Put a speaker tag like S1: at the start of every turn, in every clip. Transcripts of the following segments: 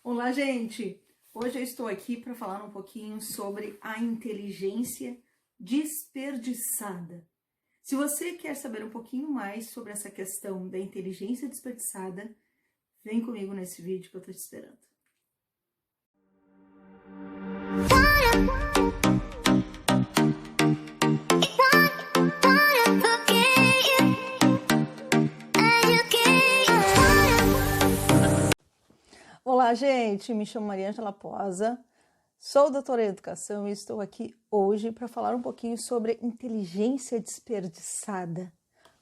S1: Olá, gente! Hoje eu estou aqui para falar um pouquinho sobre a inteligência desperdiçada. Se você quer saber um pouquinho mais sobre essa questão da inteligência desperdiçada, vem comigo nesse vídeo que eu estou te esperando. Olá, gente! Me chamo Mariângela Posa, sou doutora em educação e estou aqui hoje para falar um pouquinho sobre inteligência desperdiçada.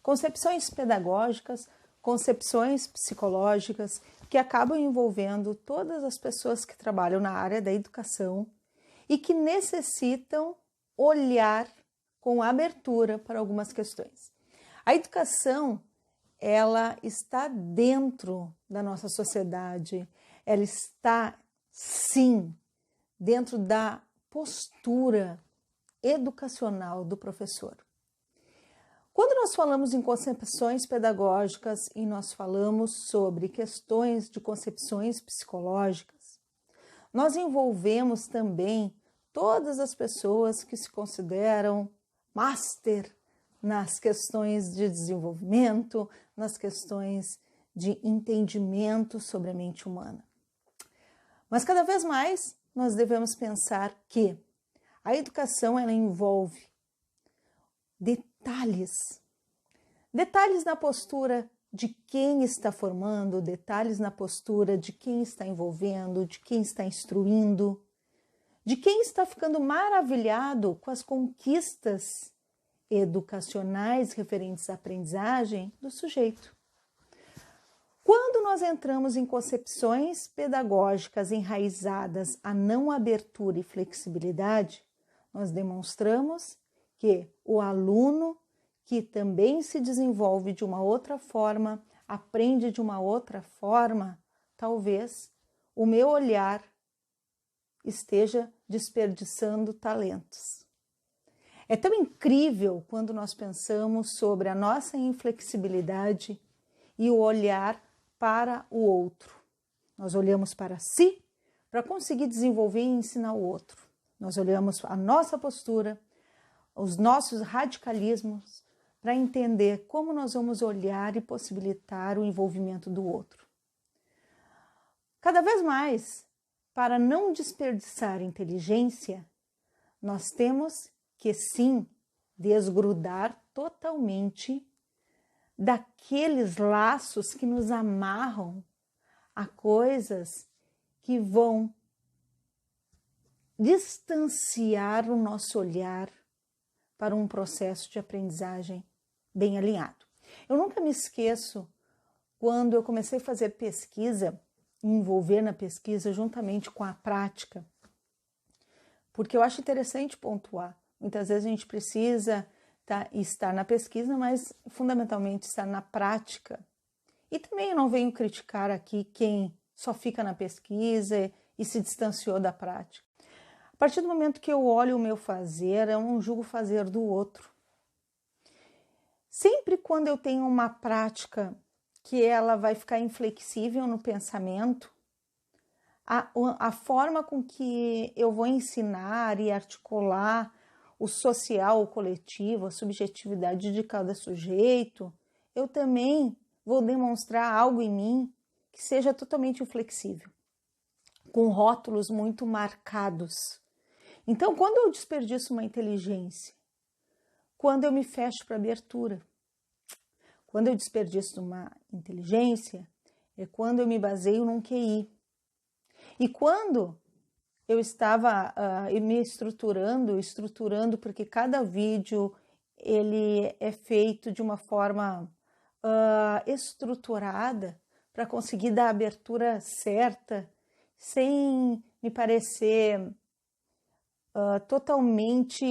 S1: Concepções pedagógicas, concepções psicológicas que acabam envolvendo todas as pessoas que trabalham na área da educação e que necessitam olhar com abertura para algumas questões. A educação, ela está dentro da nossa sociedade, ela está, sim, dentro da postura educacional do professor. Quando nós falamos em concepções pedagógicas e nós falamos sobre questões de concepções psicológicas, nós envolvemos também todas as pessoas que se consideram master nas questões de desenvolvimento, nas questões de entendimento sobre a mente humana. Mas cada vez mais nós devemos pensar que a educação ela envolve detalhes na postura de quem está formando, detalhes na postura de quem está envolvendo, de quem está instruindo, de quem está ficando maravilhado com as conquistas educacionais referentes à aprendizagem do sujeito. Quando nós entramos em concepções pedagógicas enraizadas à não abertura e flexibilidade, nós demonstramos que o aluno que também se desenvolve de uma outra forma, aprende de uma outra forma, talvez o meu olhar esteja desperdiçando talentos. É tão incrível quando nós pensamos sobre a nossa inflexibilidade e o olhar para o outro. Nós olhamos para si para conseguir desenvolver e ensinar o outro. Nós olhamos a nossa postura, os nossos radicalismos, para entender como nós vamos olhar e possibilitar o envolvimento do outro. Cada vez mais, para não desperdiçar inteligência, nós temos que sim desgrudar totalmente daqueles laços que nos amarram a coisas que vão distanciar o nosso olhar para um processo de aprendizagem bem alinhado. Eu nunca me esqueço quando eu comecei a fazer pesquisa, envolver na pesquisa juntamente com a prática, porque eu acho interessante pontuar. Muitas vezes a gente precisa estar na pesquisa, mas fundamentalmente estar na prática. E também eu não venho criticar aqui quem só fica na pesquisa e se distanciou da prática. A partir do momento que eu olho o meu fazer, eu não julgo o fazer do outro. Sempre quando eu tenho uma prática que ela vai ficar inflexível no pensamento, a forma com que eu vou ensinar e articular o social, o coletivo, a subjetividade de cada sujeito, eu também vou demonstrar algo em mim que seja totalmente inflexível, com rótulos muito marcados. Então, quando eu desperdiço uma inteligência, quando eu me fecho para abertura, quando eu desperdiço uma inteligência, é quando eu me baseio num QI. E quando eu estava me estruturando, porque cada vídeo ele é feito de uma forma estruturada para conseguir dar a abertura certa, sem me parecer totalmente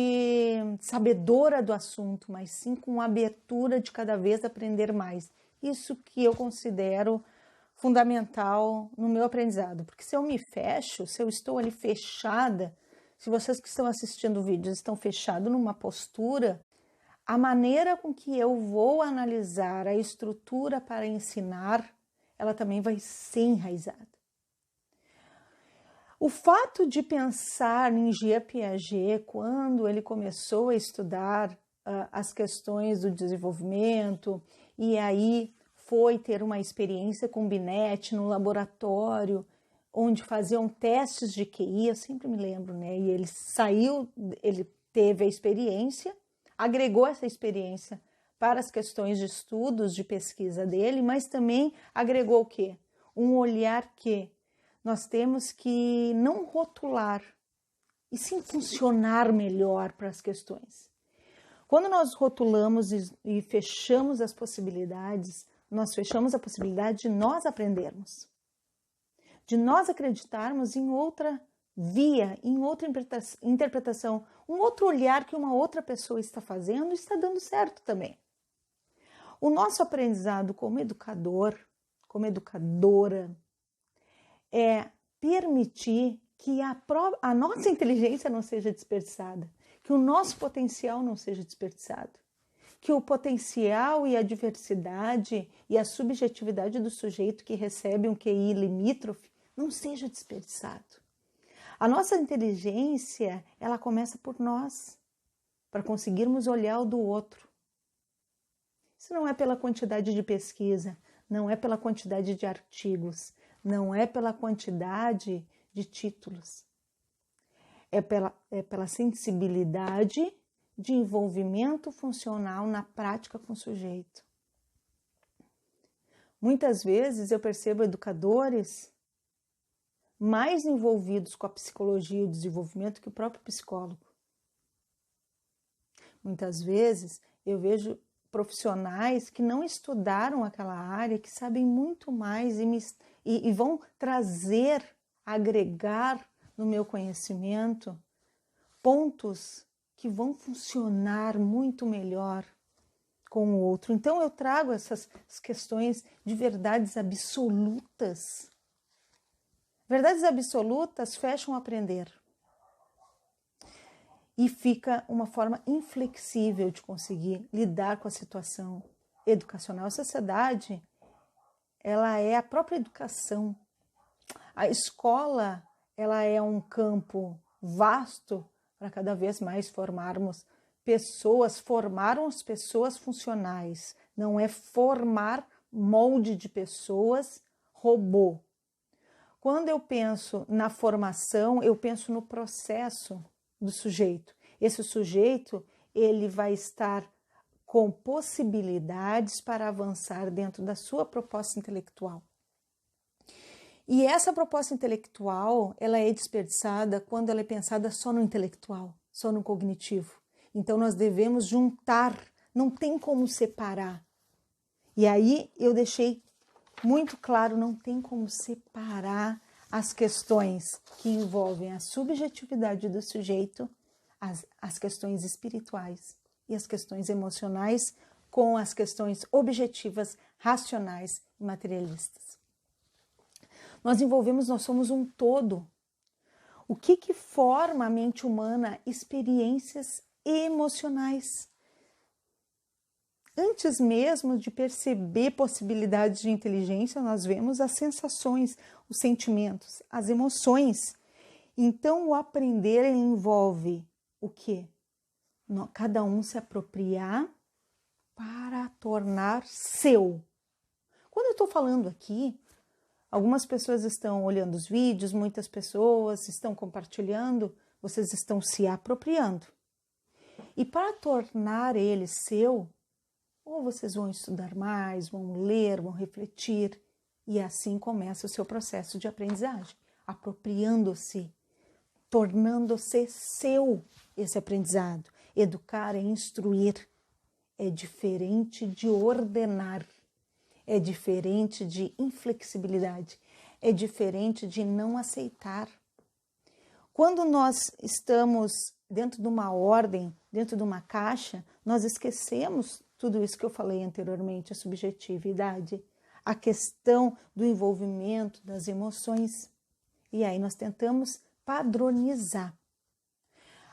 S1: sabedora do assunto, mas sim com abertura de cada vez aprender mais. Isso que eu considero fundamental no meu aprendizado, porque se eu me fecho, se eu estou ali fechada, se vocês que estão assistindo o vídeo estão fechados numa postura, a maneira com que eu vou analisar a estrutura para ensinar, ela também vai ser enraizada. O fato de pensar em Jean Piaget, quando ele começou a estudar as questões do desenvolvimento, e aí foi ter uma experiência com Binet no laboratório, onde faziam testes de QI, eu sempre me lembro, né? E ele ele teve a experiência, agregou essa experiência para as questões de estudos, de pesquisa dele, mas também agregou o quê? Um olhar que nós temos que não rotular, e sim funcionar melhor para as questões. Quando nós rotulamos e fechamos as possibilidades, nós fechamos a possibilidade de nós aprendermos, de nós acreditarmos em outra via, em outra interpretação, um outro olhar que uma outra pessoa está fazendo e está dando certo também. O nosso aprendizado como educador, como educadora, é permitir que a nossa inteligência não seja desperdiçada, que o nosso potencial não seja desperdiçado, que o potencial e a diversidade e a subjetividade do sujeito que recebe um QI limítrofe não seja desperdiçado. A nossa inteligência, ela começa por nós, para conseguirmos olhar o do outro. Isso não é pela quantidade de pesquisa, não é pela quantidade de artigos, não é pela quantidade de títulos. É pela sensibilidade de envolvimento funcional na prática com o sujeito. Muitas vezes eu percebo educadores mais envolvidos com a psicologia e o desenvolvimento que o próprio psicólogo. Muitas vezes eu vejo profissionais que não estudaram aquela área, que sabem muito mais e vão trazer, agregar no meu conhecimento pontos que vão funcionar muito melhor com o outro. Então eu trago essas questões de verdades absolutas. Verdades absolutas fecham o aprender. E fica uma forma inflexível de conseguir lidar com a situação educacional. A sociedade, ela é a própria educação. A escola, ela é um campo vasto para cada vez mais formarmos pessoas funcionais. Não é formar molde de pessoas robô. Quando eu penso na formação, eu penso no processo do sujeito. Esse sujeito, ele vai estar com possibilidades para avançar dentro da sua proposta intelectual. E essa proposta intelectual, ela é desperdiçada quando ela é pensada só no intelectual, só no cognitivo. Então nós devemos juntar, não tem como separar. E aí eu deixei muito claro, não tem como separar as questões que envolvem a subjetividade do sujeito, as questões espirituais e as questões emocionais com as questões objetivas, racionais e materialistas. Nós somos um todo. O que forma a mente humana? Experiências emocionais. Antes mesmo de perceber possibilidades de inteligência, nós vemos as sensações, os sentimentos, as emoções. Então, o aprender envolve o quê? Cada um se apropriar para tornar seu. Quando eu estou falando aqui, algumas pessoas estão olhando os vídeos, muitas pessoas estão compartilhando, vocês estão se apropriando. E para tornar ele seu, ou vocês vão estudar mais, vão ler, vão refletir, e assim começa o seu processo de aprendizagem, apropriando-se, tornando-se seu esse aprendizado. Educar é instruir, é diferente de ordenar, é diferente de inflexibilidade, é diferente de não aceitar. Quando nós estamos dentro de uma ordem, dentro de uma caixa, nós esquecemos tudo isso que eu falei anteriormente, a subjetividade, a questão do envolvimento das emoções. E aí nós tentamos padronizar.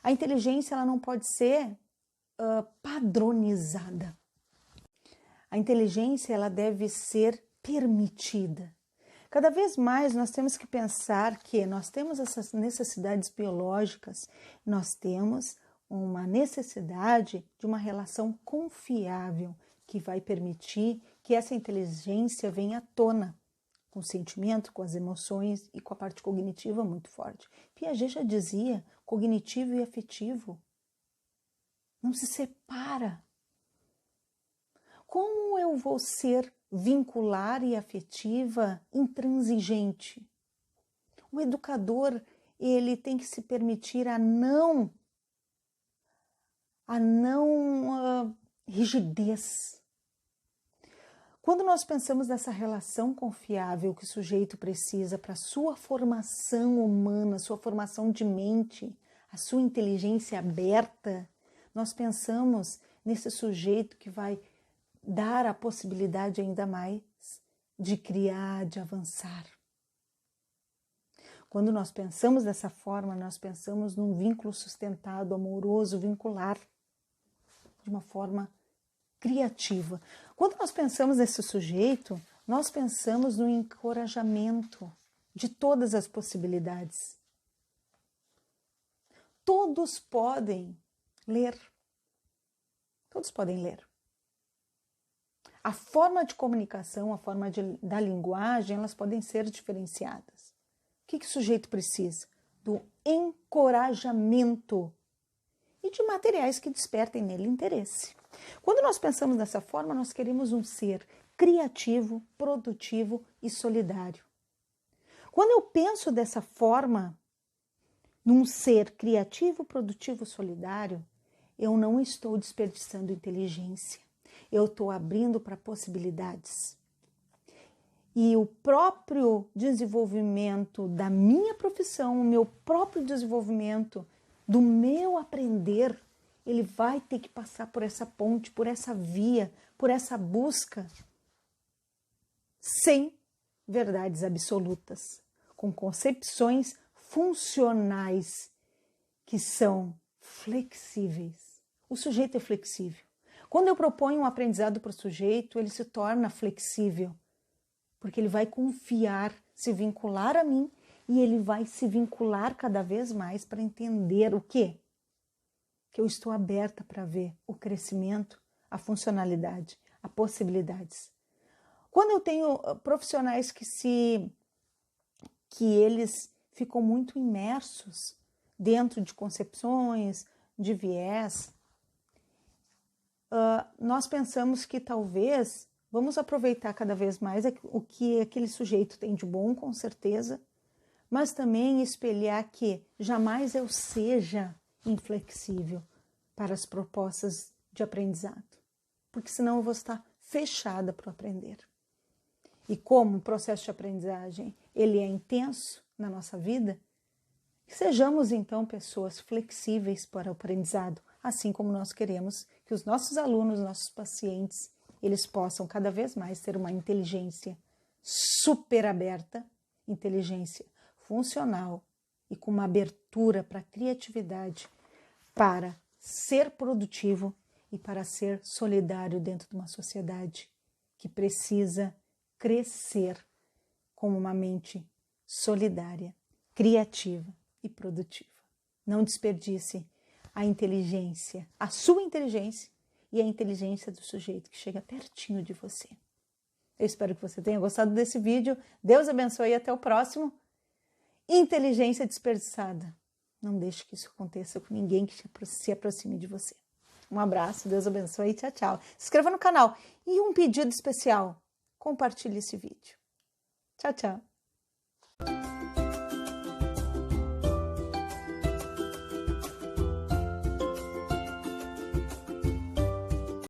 S1: A inteligência ela não pode ser padronizada. A inteligência ela deve ser permitida. Cada vez mais nós temos que pensar que nós temos essas necessidades biológicas, nós temos uma necessidade de uma relação confiável que vai permitir que essa inteligência venha à tona, com o sentimento, com as emoções e com a parte cognitiva muito forte. Piaget já dizia, cognitivo e afetivo não se separa. Como eu vou ser vincular e afetiva intransigente? O educador, ele tem que se permitir a não rigidez. Quando nós pensamos nessa relação confiável que o sujeito precisa para a sua formação humana, sua formação de mente, a sua inteligência aberta, nós pensamos nesse sujeito que vai dar a possibilidade ainda mais de criar, de avançar. Quando nós pensamos dessa forma, nós pensamos num vínculo sustentado, amoroso, vincular, de uma forma criativa. Quando nós pensamos nesse sujeito, nós pensamos no encorajamento de todas as possibilidades. Todos podem ler. Todos podem ler. A forma de comunicação, a forma da linguagem, elas podem ser diferenciadas. O que o sujeito precisa? Do encorajamento e de materiais que despertem nele interesse. Quando nós pensamos dessa forma, nós queremos um ser criativo, produtivo e solidário. Quando eu penso dessa forma, num ser criativo, produtivo, solidário, eu não estou desperdiçando inteligência. Eu estou abrindo para possibilidades. E o próprio desenvolvimento da minha profissão, o meu próprio desenvolvimento do meu aprender, ele vai ter que passar por essa ponte, por essa via, por essa busca, sem verdades absolutas, com concepções funcionais que são flexíveis. O sujeito é flexível. Quando eu proponho um aprendizado para o sujeito, ele se torna flexível, porque ele vai confiar, se vincular a mim e ele vai se vincular cada vez mais para entender o quê? Que eu estou aberta para ver o crescimento, a funcionalidade, as possibilidades. Quando eu tenho profissionais que eles ficam muito imersos dentro de concepções, de viés, nós pensamos que talvez vamos aproveitar cada vez mais o que aquele sujeito tem de bom, com certeza, mas também espelhar que jamais eu seja inflexível para as propostas de aprendizado, porque senão eu vou estar fechada para o aprender. E como o processo de aprendizagem ele é intenso na nossa vida, que sejamos então pessoas flexíveis para o aprendizado, assim como nós queremos que os nossos alunos, nossos pacientes, eles possam cada vez mais ter uma inteligência super aberta, inteligência funcional e com uma abertura para a criatividade, para ser produtivo e para ser solidário dentro de uma sociedade que precisa crescer como uma mente solidária, criativa e produtiva. Não desperdice a inteligência, a sua inteligência e a inteligência do sujeito que chega pertinho de você. Eu espero que você tenha gostado desse vídeo. Deus abençoe e até o próximo. Inteligência desperdiçada. Não deixe que isso aconteça com ninguém que se aproxime de você. Um abraço, Deus abençoe e tchau, tchau. Se inscreva no canal. E um pedido especial, compartilhe esse vídeo. Tchau, tchau.